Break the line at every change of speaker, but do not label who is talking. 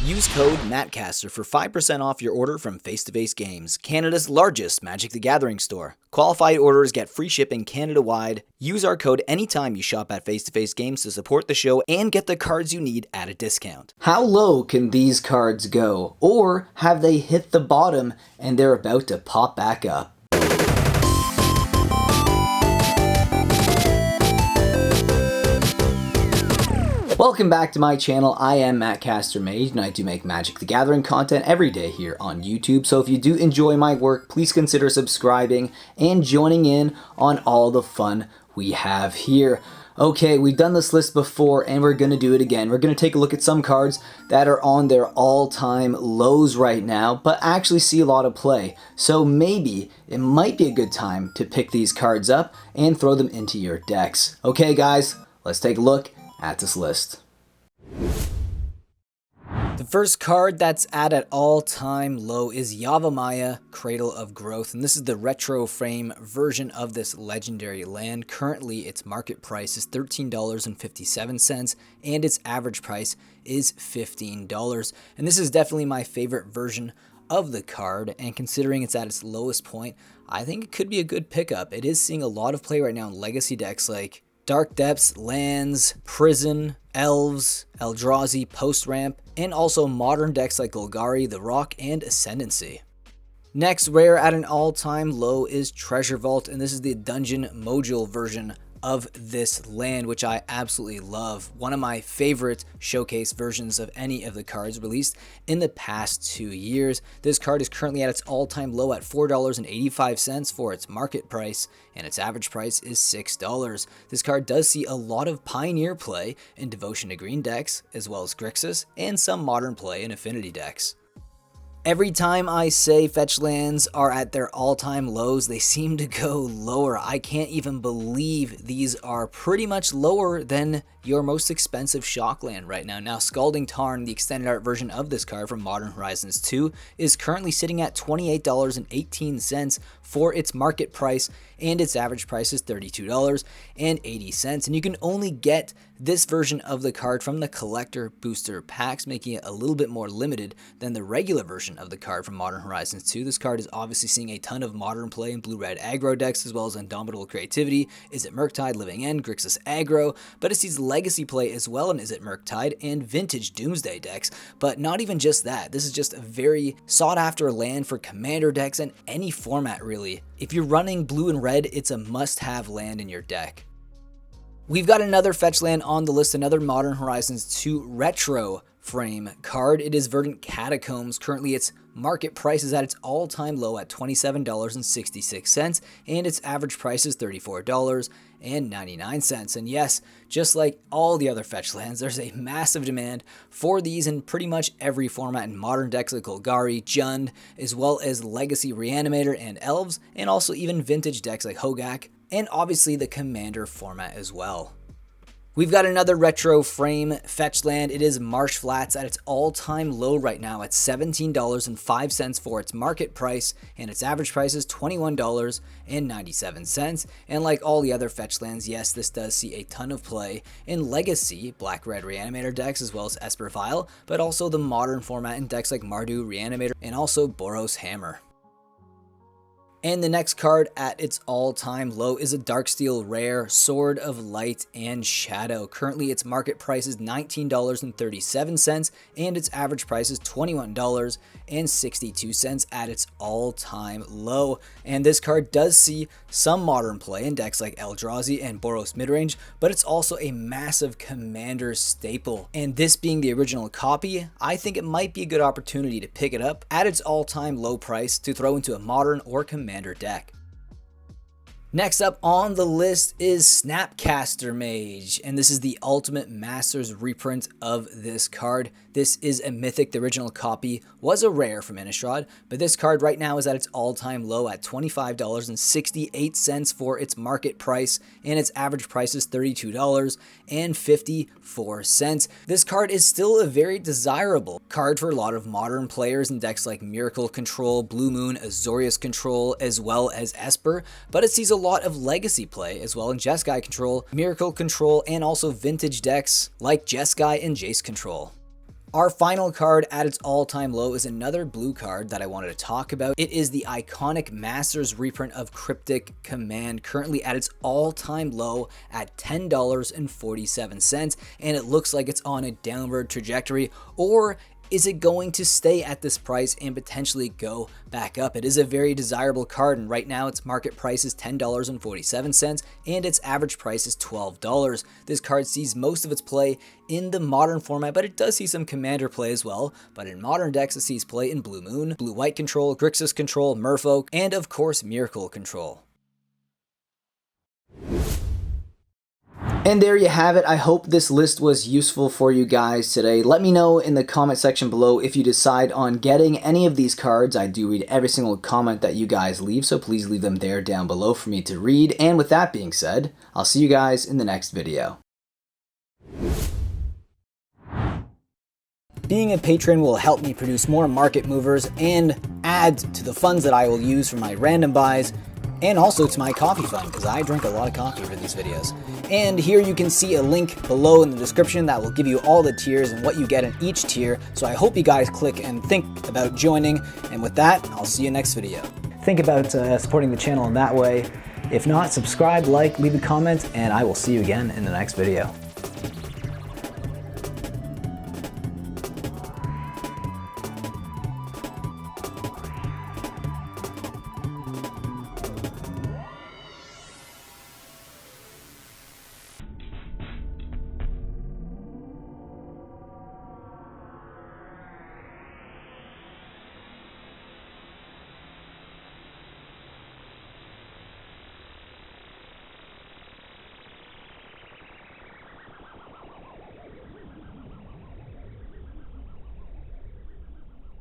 Use code Mattcaster for 5% off your order from Face to Face Games, Canada's largest Magic the Gathering store. Qualified orders get free shipping Canada-wide. Use our code anytime you shop at Face to Face Games to support the show and get the cards you need at a discount. How low can these cards go? Or have they hit the bottom and they're about to pop back up? Welcome back to my channel. I am Mattcaster Mage, and I do make Magic the Gathering content every day here on YouTube. So if you do enjoy my work, please consider subscribing and joining in on all the fun we have here. Okay, we've done this list before, and we're going to do it again. We're going to take a look at some cards that are on their all-time lows right now, but actually see a lot of play. So maybe it might be a good time to pick these cards up and throw them into your decks. Okay, guys, let's take a look at this list. The first card that's at an all-time low is Yavimaya, Cradle of Growth, and this is the retro frame version of this legendary land. Currently, its market price is $13.57, and its average price is $15. And this is definitely my favorite version of the card, and considering it's at its lowest point, I think it could be a good pickup. It is seeing a lot of play right now in legacy decks like Dark Depths, Lands, Prison, Elves, Eldrazi, Post Ramp, and also modern decks like Golgari, The Rock, and Ascendancy. Next rare at an all-time low is Treasure Vault, and this is the Dungeon module version of this land, which I absolutely love. One of my favorite showcase versions of any of the cards released in the past 2 years. This card is currently at its all-time low at $4.85 for its market price, and its average price is $6. This card does see a lot of Pioneer play in Devotion to Green decks, as well as Grixis, and some modern play in Affinity decks. Every time I say fetch lands are at their all-time lows, they seem to go lower. I can't even believe these are pretty much lower than your most expensive shock land right now. Now, Scalding Tarn, the extended art version of this card from Modern Horizons 2, is currently sitting at $28.18 for its market price, and its average price is $32.80. And you can only get this version of the card from the collector booster packs, making it a little bit more limited than the regular version of the card from Modern Horizons 2. This card is obviously seeing a ton of modern play in blue-red aggro decks, as well as Indomitable Creativity, Is It Murktide, Living End, Grixis aggro, but it sees legacy play as well in Is It Murktide and vintage Doomsday decks. But not even just that, this is just a very sought-after land for commander decks and any format really. If you're running blue and red, it's a must-have land in your deck. We've got another fetch land on the list, another Modern Horizons 2 retro frame card. It is Verdant Catacombs. Currently, its market price is at its all-time low at $27.66, and its average price is $34.99. And yes, just like all the other fetch lands, there's a massive demand for these in pretty much every format in modern decks like Golgari, Jund, as well as Legacy Reanimator and Elves, and also even vintage decks like Hogak, and obviously the Commander format as well. We've got another retro frame fetch land. It is Marsh Flats at its all-time low right now at $17.05 for its market price, and its average price is $21.97. And like all the other fetch lands, yes, this does see a ton of play in Legacy Black-Red Reanimator decks, as well as Esper Vial, but also the modern format in decks like Mardu Reanimator and also Boros Hammer. And the next card at its all-time low is a Darksteel rare, Sword of Light and Shadow. Currently, its market price is $19.37, and its average price is $21.62 at its all-time low. And this card does see some modern play in decks like Eldrazi and Boros Midrange, but it's also a massive commander staple. And this being the original copy, I think it might be a good opportunity to pick it up at its all-time low price to throw into a modern or commander deck. Next up on the list is Snapcaster Mage, and this is the Ultimate Masters reprint of this card. This is a mythic. The original copy was a rare from Innistrad, but this card right now is at its all-time low at $25.68 for its market price, and its average price is $32.54. This card is still a very desirable card for a lot of modern players in decks like Miracle Control, Blue Moon, Azorius Control, as well as Esper, but it sees a lot of legacy play as well in Jeskai Control, Miracle Control, and also vintage decks like Jeskai and Jace Control. Our final card at its all-time low is another blue card that I wanted to talk about. It is the iconic Masters reprint of Cryptic Command, currently at its all-time low at $10.47, and it looks like it's on a downward trajectory. Or is it going to stay at this price and potentially go back up? It is a very desirable card, and right now its market price is $10.47 and its average price is $12. This card sees most of its play in the modern format, but it does see some commander play as well. But in modern decks, it sees play in Blue Moon, Blue White Control, Grixis Control, Merfolk, and of course Miracle Control. And there you have it. I hope this list was useful for you guys today. Let me know in the comment section below if you decide on getting any of these cards. I do read every single comment that you guys leave, so please leave them there down below for me to read. And with that being said, I'll see you guys in the next video. Being a patron will help me produce more market movers and add to the funds that I will use for my random buys, and also to my coffee fund, because I drink a lot of coffee for these videos. And here you can see a link below in the description that will give you all the tiers and what you get in each tier. So I hope you guys click and think about joining. And with that, I'll see you next video. Think about supporting the channel in that way. If not, subscribe, like, leave a comment, and I will see you again in the next video.